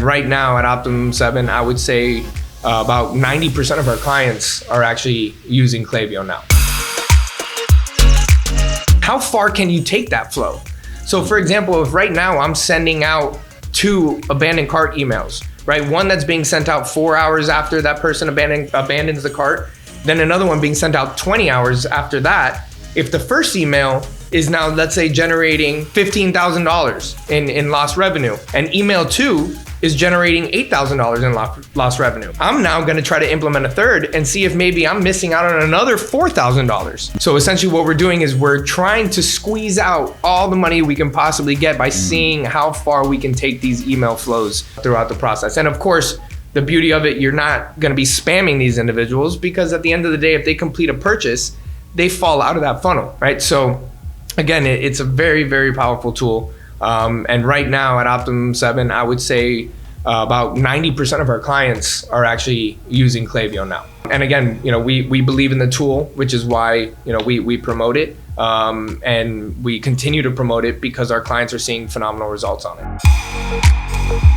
Right now at Optimum 7, I would say about 90% of our clients are actually using Klaviyo now. How far can you take that flow? So for example, if right now I'm sending out 2 abandoned cart emails, right? One that's being sent out 4 hours after that person abandons the cart, then another one being sent out 20 hours after that. If the first email is now, let's say, generating $15,000 in lost revenue, and email 2 is generating $8,000 in lost revenue, I'm now gonna try to implement a third and see if maybe I'm missing out on another $4,000. So essentially what we're doing is we're trying to squeeze out all the money we can possibly get by seeing how far we can take these email flows throughout the process. And of course, the beauty of it, you're not gonna be spamming these individuals, because at the end of the day, if they complete a purchase, they fall out of that funnel, right? So again, it's a very, very powerful tool. And right now at Optimum 7, I would say about 90% of our clients are actually using Klaviyo now. And again, we believe in the tool, which is why we promote it, and we continue to promote it because our clients are seeing phenomenal results on it.